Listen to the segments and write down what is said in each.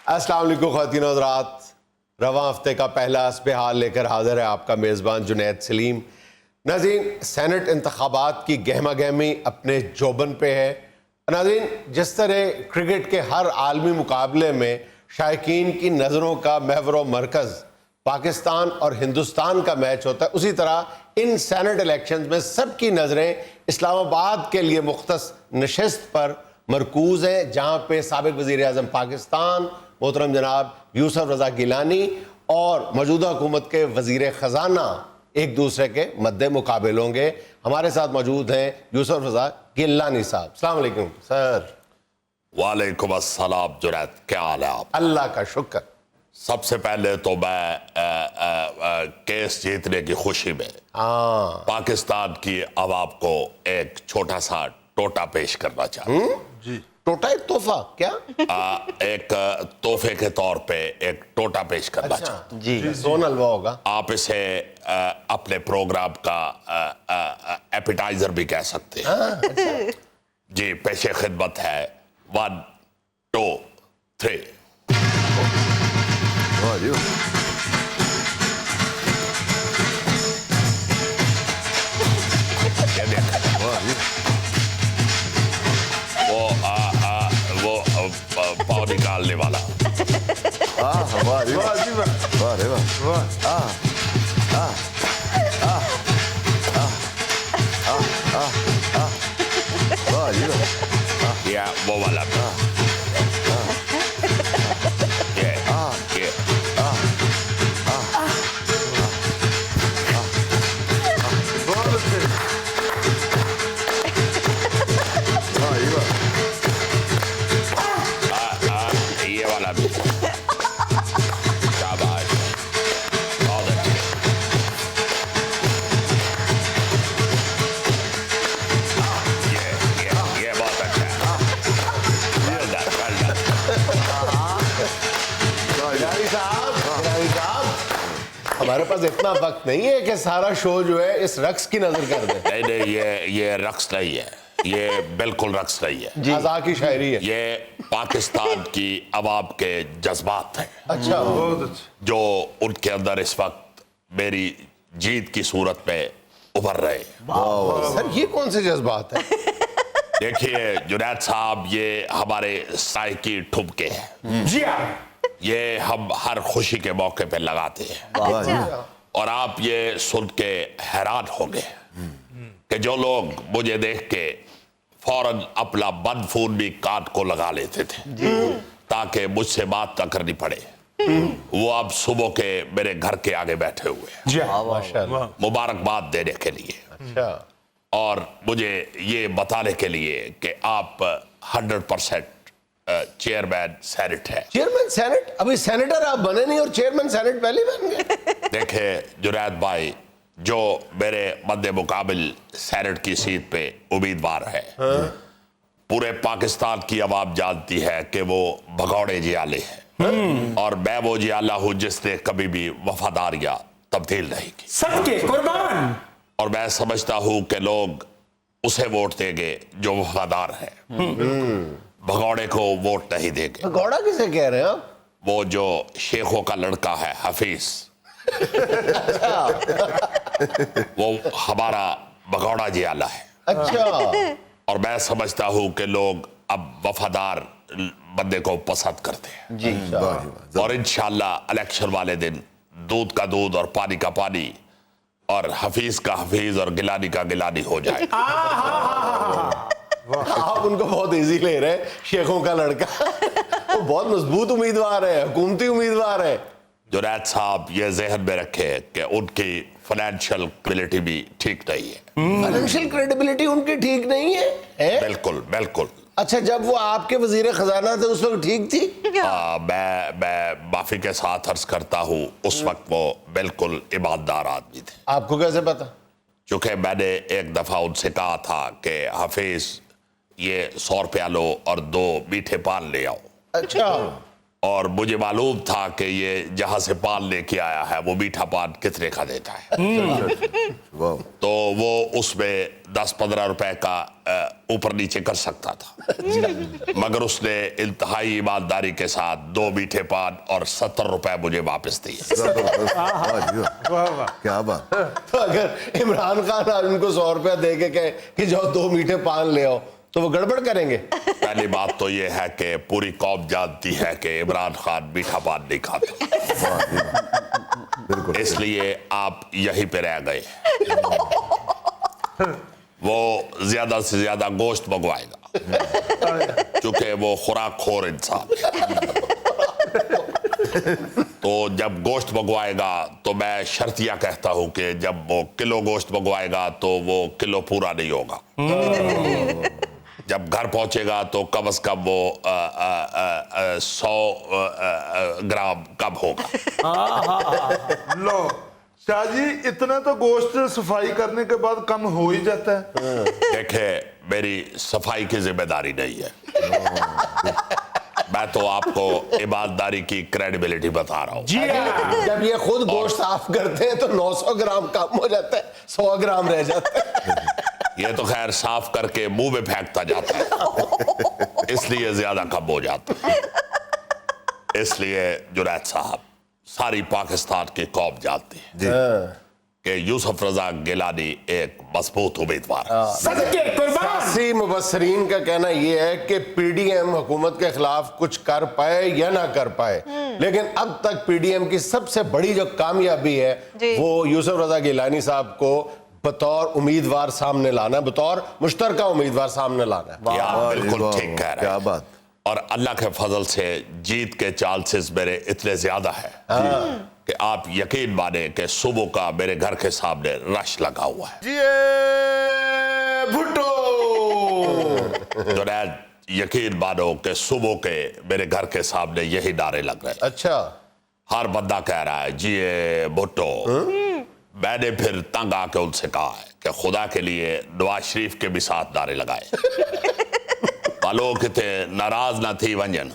السلام علیکم خواتین و حضرات، رواں ہفتے کا پہلا حسب حال لے کر حاضر ہے آپ کا میزبان جنید سلیم۔ ناظرین، سینٹ انتخابات کی گہما گہمی اپنے جوبن پہ ہے۔ ناظرین، جس طرح کرکٹ کے ہر عالمی مقابلے میں شائقین کی نظروں کا محور و مرکز پاکستان اور ہندوستان کا میچ ہوتا ہے، اسی طرح ان سینٹ الیکشنز میں سب کی نظریں اسلام آباد کے لیے مختص نشست پر مرکوز ہیں، جہاں پہ سابق وزیر اعظم پاکستان محترم جناب یوسف رضا گیلانی اور موجودہ حکومت کے وزیر خزانہ ایک دوسرے کے مد مقابل ہوں گے۔ ہمارے ساتھ موجود ہیں یوسف رضا گیلانی صاحب۔ السلام علیکم سر۔ وعلیکم السلام جنید، کیا حال ہے آپ؟ اللہ کا شکر۔ سب سے پہلے تو میں کیس جیتنے کی خوشی میں پاکستان کی عوام کو ایک چھوٹا سا ٹوٹا پیش کرنا چاہتا ہوں۔ جی، ٹوٹا ایک تحفہ کیا؟ ایک تحفے کے طور پہ ایک ٹوٹا پیش کرنا چاہتا ہوں۔ جی، سون حلوہ ہوگا۔ آپ اسے اپنے پروگرام کا ایپیٹائزر بھی کہہ سکتے ہیں۔ جی، پیش خدمت ہے 1 2 3۔ وہ پاؤں نکالنے والا۔ یا وہ والا یہ والا بھی۔ شاباش، بہت اچھے۔ یہ بہت اچھا ہے۔ well done, well done۔ Gilani صاحب، ہمارے پاس اتنا وقت نہیں ہے کہ سارا شو جو ہے اس رقص کی نظر کر دیں۔ نہیں، یہ رقص نہیں ہے، یہ بالکل رقص نہیں ہے، عزا کی شاعری ہے۔ یہ پاکستان کی عوام کے جذبات ہیں اچھا، جو ان کے اندر اس وقت میری جیت کی صورت میں ابھر رہے ہیں۔ سر یہ کون سے جذبات ہیں؟ دیکھیے جنید صاحب، یہ ہمارے سائیکی ٹھمکے ہیں، جی ہاں، یہ ہم ہر خوشی کے موقع پہ لگاتے ہیں، اور آپ یہ سن کے حیران ہوں گے کہ جو لوگ مجھے دیکھ کے فوراً اپنا بند فون بھی کان کو لگا لیتے تھے تاکہ مجھ سے بات نہ کرنی پڑے، وہ اب صبح کے میرے گھر کے آگے بیٹھے ہوئے ہیں جی ہاں، ماشاءاللہ۔ مبارکباد دینے کے لیے اچھا، اور مجھے یہ بتانے کے لیے کہ آپ 100% چیئرمین سینٹ ہے۔ Chairman senate? ابھی سینیٹر آپ بنے نہیں اور چیئرمین سینٹ پہلے بن گئے؟ دیکھیں جنید بھائی، جو میرے مد مقابل سینٹ کی سیٹ پہ امیدوار ہے، پورے پاکستان کی عوام جانتی ہے کہ وہ بھگوڑے جیالے ہیں، اور میں وہ جیالہ ہوں جس نے کبھی بھی وفاداریاں تبدیل نہیں کی۔ سب کے قربان۔ اور میں سمجھتا ہوں کہ لوگ اسے ووٹ دیں گے جو وفادار ہے، بھگوڑے کو ووٹ نہیں دیں گے۔ گھوڑا کسے کہہ رہے ہیں آپ؟ وہ جو شیخوں کا لڑکا ہے حفیظ، وہ ہمارا بھگوڑا جیالہ ہے۔ اچھا، اور میں سمجھتا ہوں کہ لوگ اب وفادار بندے کو پسند کرتے ہیں، جی، اور انشاءاللہ الیکشن والے دن دودھ کا دودھ اور پانی کا پانی اور حفیظ کا حفیظ اور گیلانی کا گیلانی ہو جائے۔ آپ ان کو بہت ایزی لے رہے ہیں، شیخوں کا لڑکا۔ وہ بہت مضبوط امیدوار ہے، حکومتی امیدوار ہے۔ جنید صاحب یہ ذہن میں رکھے کہ ان کی فائنینشیل کریڈیبلٹی بھی ٹھیک نہیں ہے۔ فائنینشیل کریڈیبلٹی ان کی ٹھیک نہیں ہے؟ بالکل بالکل۔ اچھا، جب وہ آپ کے وزیر خزانہ تھے اس وقت ٹھیک تھی؟ میں معافی کے ساتھ عرض کرتا ہوں، اس وقت وہ بالکل ایماندار آدمی تھے۔ آپ کو کیسے پتا؟ چونکہ میں نے ایک دفعہ ان سے کہا تھا کہ حفیظ یہ 100 روپیہ لو اور 2 میٹھے پان لے آؤ، اچھا، اور مجھے معلوم تھا کہ یہ جہاں سے پان لے کے آیا ہے وہ میٹھا پان کتنے کا دیتا ہے، تو وہ اس میں 10-15 روپے کا اوپر نیچے کر سکتا تھا، مگر اس نے انتہائی ایمانداری کے ساتھ 2 میٹھے پان اور 70 روپے مجھے واپس دیے۔ کیا بات! تو اگر عمران خان آج ان کو 100 روپیہ دے کے کہے کہ جاؤ 2 میٹھے پان لے آؤ تو وہ گڑبڑ کریں گے؟ پہلی بات تو یہ ہے کہ پوری قوم جانتی ہے کہ عمران خان میٹھا پان نہیں کھاتا، اس لیے آپ یہیں پہ رہ گئے۔ وہ زیادہ سے زیادہ گوشت منگوائے گا چونکہ وہ خوراک خور انسان ہے، تو جب گوشت منگوائے گا تو میں شرطیہ کہتا ہوں کہ جب وہ کلو گوشت منگوائے گا تو وہ کلو پورا نہیں ہوگا، جب گھر پہنچے گا تو کم از کم وہ 100 گرام کم ہوگا۔ لو شاہ جی، اتنا تو گوشت صفائی کرنے کے بعد کم ہو ہی جاتا ہے۔ دیکھیں میری صفائی کی ذمہ داری نہیں ہے، میں تو آپ کو ایمانداری کی کریڈیبلٹی بتا رہا ہوں۔ جی جب یہ خود گوشت صاف کرتے ہیں تو 900 گرام کم ہو جاتا ہے، 100 گرام رہ جاتا ہے۔ یہ تو خیر صاف کر کے منہ میں پھینکتا جاتا ہے، اس لیے زیادہ کم ہو جاتا ہے۔ اس لیے جنید صاحب ساری پاکستان کی قوم جانتی ہے کہ یوسف رضا گیلانی ایک مضبوط امیدوار ہے۔ سیاسی مبصرین کا کہنا یہ ہے کہ پی ڈی ایم حکومت کے خلاف کچھ کر پائے یا نہ کر پائے، لیکن اب تک پی ڈی ایم کی سب سے بڑی جو کامیابی ہے وہ یوسف رضا گیلانی صاحب کو بطور امیدوار سامنے لانا، بطور مشترکہ امیدوار سامنے لانا ہے۔ کیا بالکل ٹھیک کہہ رہے کیا ہیں، بات! اور اللہ کے فضل سے جیت کے چانسز میرے اتنے زیادہ ہیں کہ آپ یقین مانیں کہ صبح کا میرے گھر کے سامنے رش لگا ہوا ہے۔ جی بھٹو! جنید یقین مانو کہ صبح کے میرے گھر کے سامنے یہی نعرے لگ رہے ہیں، اچھا، ہر بندہ کہہ رہا ہے جی بھٹو۔ میں نے پھر تنگ آ کے ان سے کہا ہے کہ خدا کے لیے نواز شریف کے بھی ساتھ نعرے لگائے، والوں کتے ناراض نہ تھی ونجن،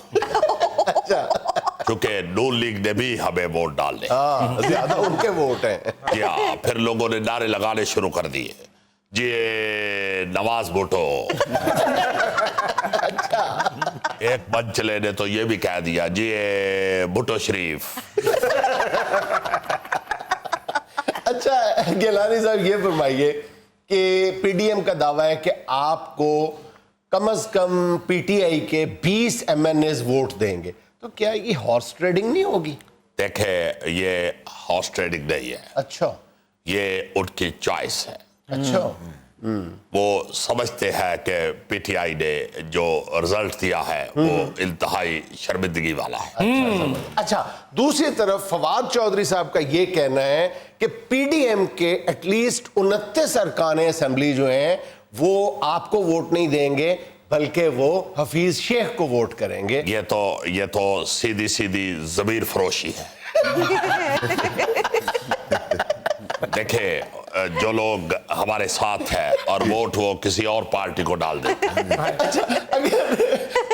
کیونکہ نون لیگ نے بھی ہمیں ووٹ ڈال دے، زیادہ ان کے ووٹ ہیں۔ کیا پھر لوگوں نے نعرے لگانے شروع کر دیے، جی نواز بھٹو۔ ایک منچلے نے تو یہ بھی کہہ دیا جی بھٹو شریف۔ اچھا گیلانی صاحب یہ فرمائیے کہ پی ڈی ایم کا دعویٰ ہے کہ آپ کو کم از کم پی ٹی آئی کے 20 ایم این ایز ووٹ دیں گے، تو کیا یہ ہارس ٹریڈنگ نہیں ہوگی؟ دیکھیں یہ ہارس ٹریڈنگ نہیں ہے، اچھا یہ ان کی چوائس ہے۔ اچھا، وہ سمجھتے ہیں کہ پی ٹی آئی نے جو رزلٹ دیا ہے وہ انتہائی شرمندگی والا ہے۔ اچھا دوسری طرف فواد چودھری صاحب کا یہ کہنا ہے کہ پی ڈی ایم کے ایٹ لیسٹ 29 ارکان اسمبلی جو ہیں وہ آپ کو ووٹ نہیں دیں گے بلکہ وہ حفیظ شیخ کو ووٹ کریں گے۔ یہ تو سیدھی سیدھی ضمیر فروشی ہے۔ دیکھیں جو لوگ ہمارے ساتھ ہیں اور ووٹ وہ کسی اور پارٹی کو ڈال دیتے ہیں، اچھا اگر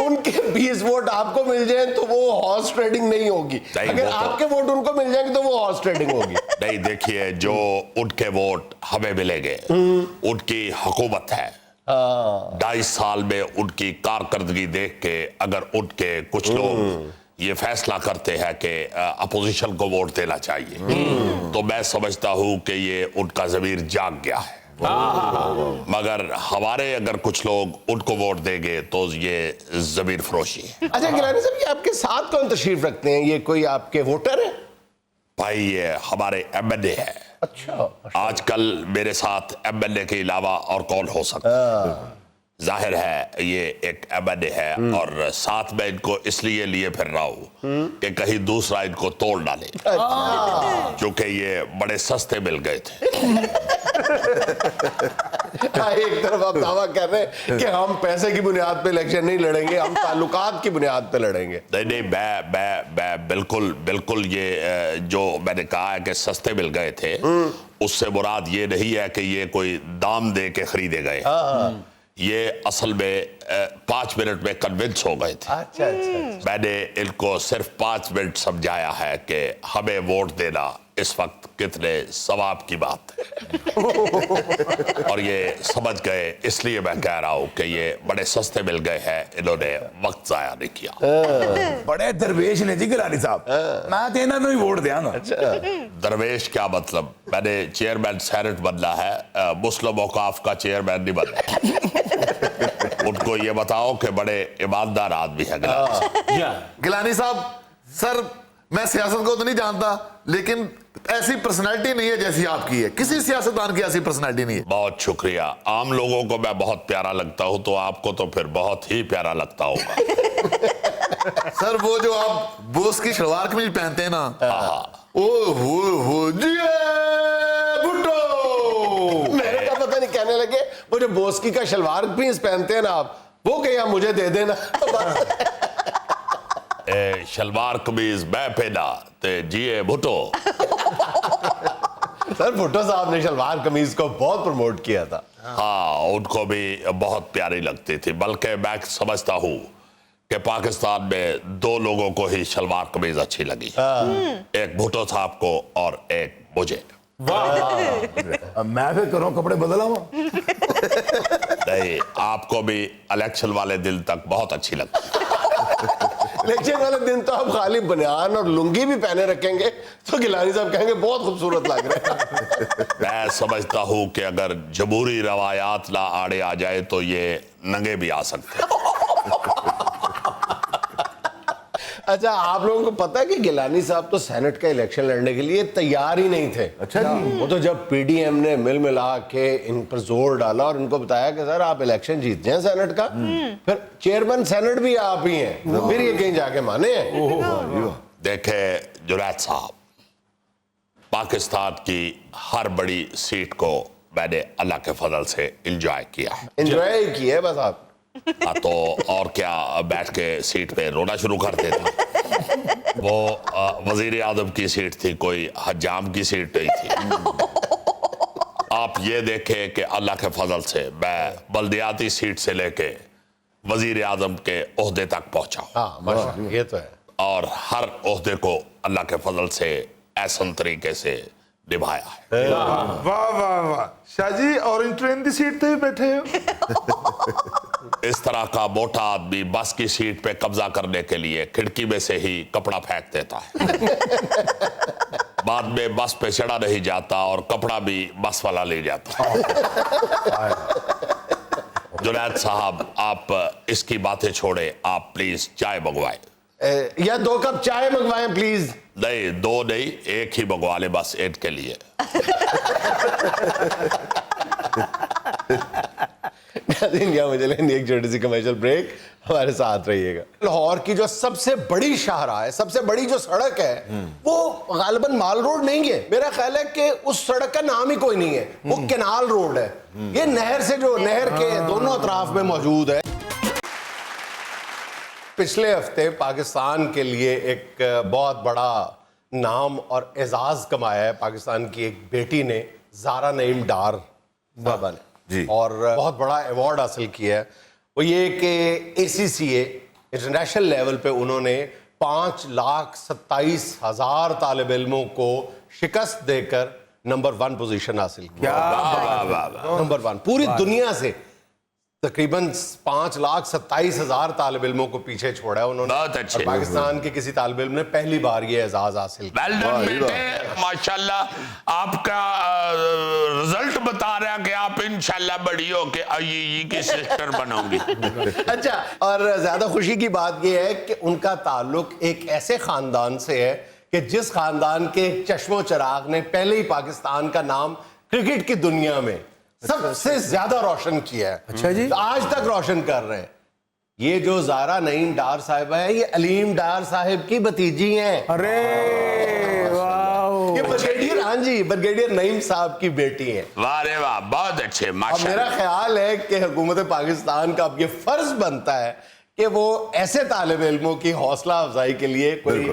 ان کے 20 ووٹ آپ کو مل جائیں تو وہ ہارس ٹریڈنگ نہیں ہوگی، نہیں، اگر وہ تو- آپ کے ووٹ ان کو مل جائیں گے تو وہ ہارس ٹریڈنگ ہوگی۔ نہیں دیکھیے جو ان کے ووٹ ہمیں ملیں گے ان کی حکومت ہے، 2.5 سال میں ان کی کارکردگی دیکھ کے اگر ان کے کچھ لوگ یہ فیصلہ کرتے ہیں کہ اپوزیشن کو ووٹ دینا چاہیے تو میں سمجھتا ہوں کہ یہ ان کا ضمیر جاگ گیا ہے، مگر ہمارے اگر کچھ لوگ ان کو ووٹ دیں گے تو یہ ضمیر فروشی ہے۔ اچھا گیلانی صاحب یہ آپ کے ساتھ کون تشریف رکھتے ہیں؟ یہ کوئی آپ کے ووٹر ہیں؟ بھائی یہ ہمارے ایم این اے ہے، اچھا آج کل میرے ساتھ ایم این اے کے علاوہ اور کون ہو سکتا ہے؟ ظاہر ہے یہ ایک ایم این اے ہے اور ساتھ میں ان کو اس لیے لیے پھر رہا ہوں کہ کہیں دوسرا ان کو توڑ ڈالے، چونکہ یہ بڑے سستے مل گئے تھے۔ ایک طرف آپ دعویٰ کر رہے ہیں کہ ہم پیسے کی بنیاد پہ الیکشن نہیں لڑیں گے، ہم تعلقات کی بنیاد پہ لڑیں گے۔ نہیں میں بالکل یہ جو میں نے کہا ہے کہ سستے مل گئے تھے اس سے مراد یہ نہیں ہے کہ یہ کوئی دام دے کے خریدے گئے، یہ اصل میں 5 منٹ میں کنونس ہو گئے تھے. اچھا اچھا. میں نے ان کو صرف 5 منٹ سمجھایا ہے کہ ہمیں ووٹ دینا اس وقت کتنے ثواب کی بات ہے, اور یہ سمجھ گئے. اس لیے میں کہہ رہا ہوں کہ یہ بڑے سستے مل گئے ہیں, انہوں نے وقت ضائع نہیں کیا. بڑے درویش نے جی گیلانی صاحب, میں تو انہوں نے ووٹ دیا نا. درویش کیا مطلب؟ میں نے چیئرمین سینٹ بننا ہے, مسلم اوقاف کا چیئرمین نہیں بننا. ان کو یہ بتاؤ کہ بڑے ایماندار آدمی ہے گیلانی صاحب. سر میں سیاست کو تو نہیں جانتا, لیکن ایسی پرسنالٹی نہیں ہے جیسی آپ کی ہے. کسی سیاستدان کی ایسی پرسنالٹی نہیں ہے. بہت شکریہ. عام لوگوں کو میں بہت پیارا لگتا ہوں, تو آپ کو تو پھر بہت ہی پیارا لگتا ہوگا. سر وہ جو آپ بوس کی شلوار قمیض پہنتے ہیں نا, او جی بھٹو, میرے کا پتہ نہیں کہنے لگے وہ جو بوسکی کا شلوار قمیض پہنتے ہیں نا آپ, وہ کہیا مجھے دے دینا. شلوار قمیض میں پہنا تے جیے بھٹو. سر بھٹو صاحب نے شلوار قمیض کو بہت پروموٹ کیا تھا. ہاں, ان کو بھی بہت پیاری لگتی تھی. بلکہ میں سمجھتا ہوں کہ پاکستان میں 2 لوگوں کو ہی شلوار قمیض اچھی لگی, ایک بھٹو صاحب کو اور ایک مجھے. میں پھر کروں کپڑے بدلا ہوا. نہیں, آپ کو بھی الیکشن والے دن تک بہت اچھی لگتی. الیکشن والے دن تو آپ خالی بنیان اور لنگی بھی پہنے رکھیں گے تو گیلانی صاحب کہیں گے بہت خوبصورت لگ رہے ہیں. میں سمجھتا ہوں کہ اگر جمہوری روایات نہ آڑے آ جائے تو یہ ننگے بھی آ سکتے ہیں. اچھا, آپ لوگوں کو پتا ہے کہ گیلانی صاحب تو سینٹ کا الیکشن لڑنے کے لیے تیار ہی نہیں تھے. اچھا جی. وہ تو جب پی ڈی ایم نے مل ملا کے ان پر زور ڈالا اور ان کو بتایا کہ سر آپ الیکشن جیت جائیں سینٹ کا, پھر چیئرمین سینٹ بھی آپ ہی ہیں, پھر یہ کہیں جا کے مانے ہیں. دیکھیں جنید صاحب, پاکستان کی ہر بڑی سیٹ کو میں نے اللہ کے فضل سے انجوائے کیا ہے. انجوائے ہی کی ہے بس آپ. تو اور کیا, بیٹھ کے سیٹ پہ رونا شروع کرتے تھے. وہ وزیر اعظم کی سیٹ تھی, کوئی حجام کی سیٹ نہیں تھی. آپ یہ دیکھیں کہ اللہ کے فضل سے میں بلدیاتی سیٹ سے لے کے وزیر اعظم کے عہدے تک پہنچا ہوں, ہاں ماشاءاللہ, یہ تو ہے. اور ہر عہدے کو اللہ کے فضل سے احسن طریقے سے نبھایا ہے. واہ واہ واہ. شاہ جی اورنج ٹرین دی سیٹ تے بیٹھے ہو. اس طرح کا موٹا آدمی بس کی سیٹ پہ قبضہ کرنے کے لیے کھڑکی میں سے ہی کپڑا پھینک دیتا ہے. بعد میں بس پہ چڑھا نہیں جاتا اور کپڑا بھی بس والا لے جاتا. جنید صاحب, آپ اس کی باتیں چھوڑیں, آپ پلیز چائے منگوائیں. یا 2 کپ چائے منگوائیں پلیز. نہیں, 2 نہیں, 1 ہی منگوا لے بس ان کے لیے. مجھے لیں ایک چھوٹی سی کمرشل بریک, ہمارے ساتھ رہیے گا. لاہور کی جو سب سے بڑی شاہراہ ہے, سب سے بڑی جو سڑک ہے, وہ غالباً مال روڈ نہیں ہے. میرا خیال ہے کہ اس سڑک کا نام ہی کوئی نہیں ہے, وہ کینال روڈ ہے. یہ نہر سے جو نہر کے دونوں اطراف میں موجود ہے. پچھلے ہفتے پاکستان کے لیے ایک بہت بڑا نام اور اعزاز کمایا ہے پاکستان کی ایک بیٹی نے, زارا نعیم ڈار بابا نے, اور بہت بڑا ایوارڈ حاصل کیا ہے. وہ یہ کہ اے سی سی اے انٹرنیشنل لیول پہ انہوں نے 5,27,000 طالب علموں کو شکست دے کر نمبر 1 پوزیشن حاصل کی. نمبر 1 پوری دنیا سے تقریباً 5,27,000 طالب علموں کو پیچھے چھوڑا ہے انہوں نے. بہت اچھے. اور پاکستان کے کسی طالب علم نے پہلی بار یہ اعزاز حاصل کیا. ماشاءاللہ, آپ کا رزلٹ بتا رہا کہ آپ انشاءاللہ بڑی ہو کے آئی کی سسٹر بنو گی. اچھا, اور زیادہ خوشی کی بات یہ ہے کہ ان کا تعلق ایک ایسے خاندان سے ہے کہ جس خاندان کے چشم و چراغ نے پہلے ہی پاکستان کا نام کرکٹ کی دنیا میں سب سے زیادہ روشن کیا ہے. اچھا جی, آج تک روشن کر رہے ہیں. یہ جو زارا نعیم ڈار صاحبہ ہے, یہ علیم ڈار صاحب کی بھتیجی ہیں. ارے واو, یہ بریگیڈیئر, ہاں جی, بریگیڈیئر نعیم صاحب کی بیٹی ہیں. واہ واہ, بہت اچھے. اور میرا خیال ہے کہ حکومت پاکستان کا اب یہ فرض بنتا ہے کہ وہ ایسے طالب علموں کی حوصلہ افزائی کے لیے کوئی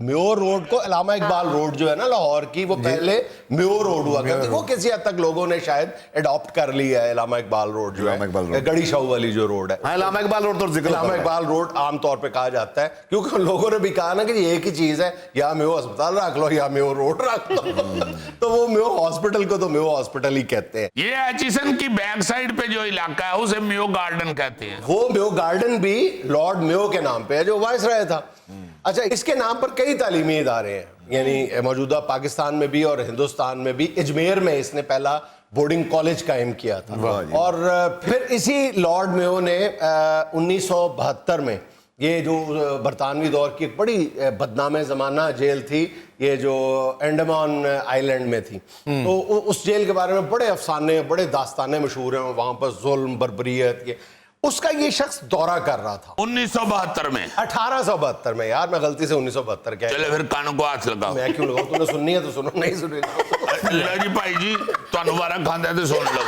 میو روڈ کو علامہ اقبال روڈ جو ہے نا لاہور کی, وہ پہلے میو روڈ ہوا کرتی, وہ کسی حد تک لوگوں نے شاید اڈاپٹ کر لیا ہے علامہ اقبال روڈ جو ہے, گڑی شاہو والی جو روڈ ہے. علامہ اقبال روڈ تو ذکر, علامہ اقبال روڈ عام طور پہ کہا جاتا ہے کیونکہ لوگوں نے بھی کہا نا کہ یہ ایک ہی چیز ہے, یا میو ہسپتال رکھ لو یا میو روڈ رکھ لو, تو وہ میو ہاسپٹل کو تو میو ہاسپٹل ہی کہتے ہیں. یہ ایچیسن کی بیک سائڈ پہ جو علاقہ ہے اسے میو گارڈن کہتے ہیں. وہ میو گارڈن بھی لارڈ میو کے نام پہ ہے جو وائس رائے تھا. اچھا, اس کے نام پر کئی تعلیمی ادارے ہیں, یعنی موجودہ پاکستان میں بھی اور ہندوستان میں بھی. اجمیر میں اس نے پہلا بورڈنگ کالج قائم کیا تھا, اور پھر اسی لارڈ میو نے 1972 میں, یہ جو برطانوی دور کی ایک بڑی بدنام زمانہ جیل تھی, یہ جو انڈمان آئی لینڈ میں تھی, تو اس جیل کے بارے میں بڑے افسانے, بڑے داستانے مشہور ہیں. وہاں پر ظلم, بربریت, اس کا یہ شخص دورہ کر رہا تھا 1972 میں, 1872 میں. یار میں غلطی سے 1972 کہہ, چلے پھر کانوں کو ہاتھ لگاؤ. میں کیوں لگاؤں, تم نے سننی ہے تو سنو, نہیں سننی اللہ جی بھائی جی تانوں بارہ کھاندے ہیں تو سن لو.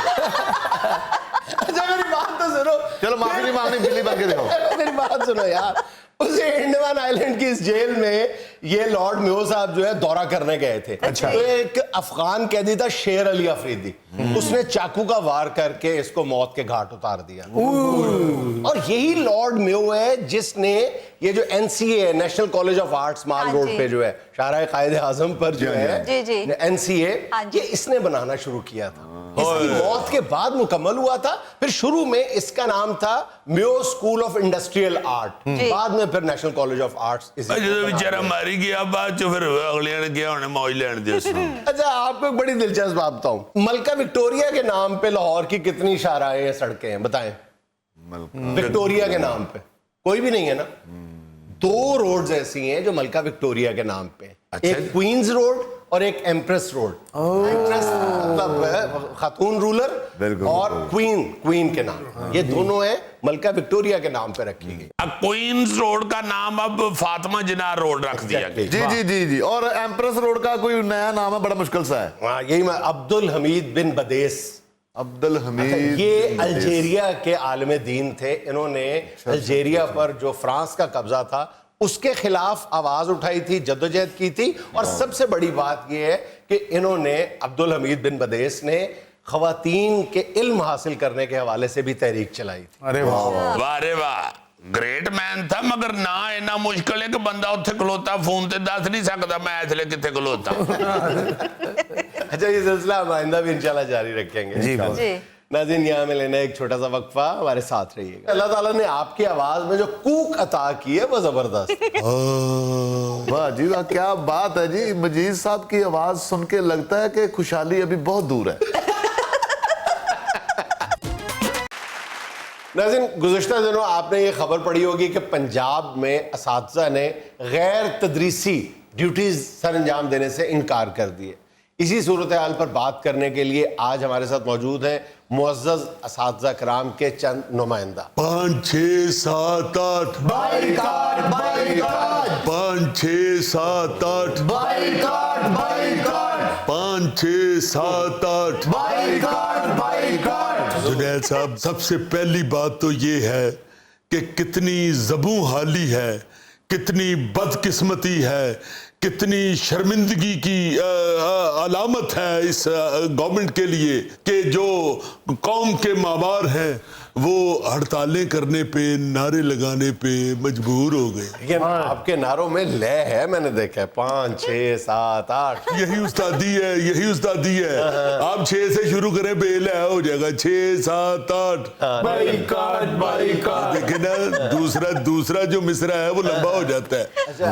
اچھا میری بات تو سنو, چلو معافی نہیں مانگنی, بلی بن کے دکھاؤ. میری بات سنو یار. اسے انڈمان آئی لینڈ کی اس جیل میں یہ لارڈ میو صاحب جو ہے دورہ کرنے گئے تھے. تو ایک افغان قیدی تھا شیر علی افریدی, اس نے چاقو کا وار کر کے اس کو موت کے گھاٹ اتار دیا. اور یہی لارڈ میو ہے جس نے یہ جو N C A, National College of Arts Mall Road پہ جو ہے, شاہراہ قائد اعظم پر جو ہے این سی اے, یہ اس نے بنانا شروع کیا تھا. اس کی موت کے بعد مکمل ہوا تھا. پھر شروع میں اس کا نام تھا میو اسکول آف انڈسٹریل آرٹ, بعد میں پھر نیشنل کالج آف آرٹس. جو بیچارہ ماری گیا بعد جو پھر اگلے نے کیا انہیں موج لین دیا. اچھا آپ کو ایک بڑی دلچسپ بات بتاؤں, ملکہ وکٹوریا کے نام پہ لاہور کی کتنی شاہراہیں سڑکیں ہیں بتائیں؟ وکٹوریا کے نام پہ کوئی بھی نہیں ہے نا. 2 روڈز ایسی ہیں جو ملکہ وکٹوریا کے نام پہ, ایک کوئنز روڈ اور ایک ایمپریس روڈ. ایمپریس مطلب خاتون رولر, اور کوئین کے نام, یہ دونوں ہیں ملکہ وکٹوریا کے نام پہ رکھی گئی. اب کوئنز روڈ کا نام اب فاطمہ جناح روڈ رکھ دیا گیا. جی جی جی جی, اور ایمپریس روڈ کا کوئی نیا نام ہے, بڑا مشکل سا ہے. ہاں یہی میں, عبد الحمید بن بدیس. عبد الحمید یہ الجیریا کے عالم دین تھے. انہوں نے الجیریا پر جو فرانس کا قبضہ تھا اس کے خلاف آواز اٹھائی تھی, جدوجہد کی تھی. اور سب سے بڑی بات یہ ہے کہ انہوں نے, عبد الحمید بن بدیس نے, خواتین کے علم حاصل کرنے کے حوالے سے بھی تحریک چلائی تھی. ارے واہ واہ رے واہ, گریٹ مین تھا. مگر نہ اینا مشکل ہے کہ بندہ اتھے کلوتا فون تے دس نہیں سکتا میں ایتھے لے کتے کلوتا. اچھا یہ سلسلہ ہم آئندہ بھی انشاءاللہ جاری رکھیں گے. جی ناظرین یہاں میں لینا ایک چھوٹا سا وقفہ, ہمارے ساتھ رہیے گا. اللہ تعالیٰ نے آپ کی آواز میں جو کوک عطا کی ہے وہ زبردست. واہ جی واہ, کیا بات ہے جی. مجید صاحب کی آواز سن کے لگتا ہے کہ خوشحالی ابھی بہت دور ہے. ناظرین گزشتہ دنوں آپ نے یہ خبر پڑھی ہوگی کہ پنجاب میں اساتذہ نے غیر تدریسی ڈیوٹیز سر انجام دینے سے انکار کر دیے. اسی صورتحال پر بات کرنے کے لیے آج ہمارے ساتھ موجود ہیں معزز اساتذہ کرام کے چند نمائندہ. 5 6 7 8 boycott boycott 5 6 7 8 boycott boycott 5 6 7 8 boycott boycott. Junaid صاحب, سب سے پہلی بات تو یہ ہے کہ کتنی زبوں حالی ہے, کتنی بدقسمتی ہے, کتنی شرمندگی کی علامت ہے اس گورنمنٹ کے لیے کہ جو قوم کے ماوار ہیں وہ ہڑتالیں کرنے پہ, نعرے لگانے پہ مجبور ہو گئے. لیکن آپ کے نعروں میں لے ہے, میں نے دیکھا ہے 5 6 7 8. یہی استادی ہے, یہی استادی ہے. آپ 6 سے شروع کریں بے لے ہو جائے گا. 6 7 8 بائیکاٹ بائیکاٹ. دیکھیں نا, دوسرا جو مصرع ہے وہ لمبا ہو جاتا ہے,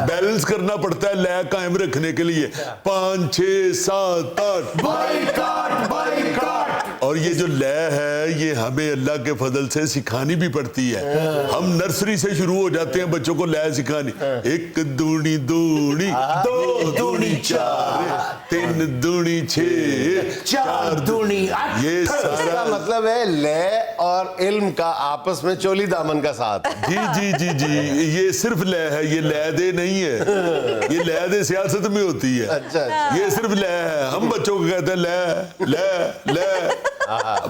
بیلنس کرنا پڑتا ہے لے قائم رکھنے کے لیے. 5 6 7 8 بائیکاٹ بائیکاٹ. اور یہ جو لے ہے یہ ہمیں اللہ کے فضل سے سکھانی بھی پڑتی ہے. ہم نرسری سے شروع ہو جاتے ہیں بچوں کو لے سکھانی. 1 دونی دونی 2 دونی 4 3 دونی 6 4 دونی 8. یہ سارا مطلب ہے لے اور علم کا آپس میں چولی دامن کا ساتھ. جی جی جی جی, یہ صرف لے ہے, یہ لے دے نہیں ہے. یہ لے دے سیاست میں ہوتی ہے. اچھا یہ صرف لے ہے. ہم بچوں کو کہتے ہیں لے لے لے.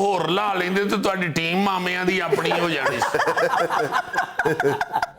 ਹੋਰ ਲਾ ਲੈਂਦੇ ਤੇ ਤੁਹਾਡੀ ਟੀਮ ਮਾਮਿਆਂ ਦੀ ਆਪਣੀ ਹੋ ਜਾਣੀ।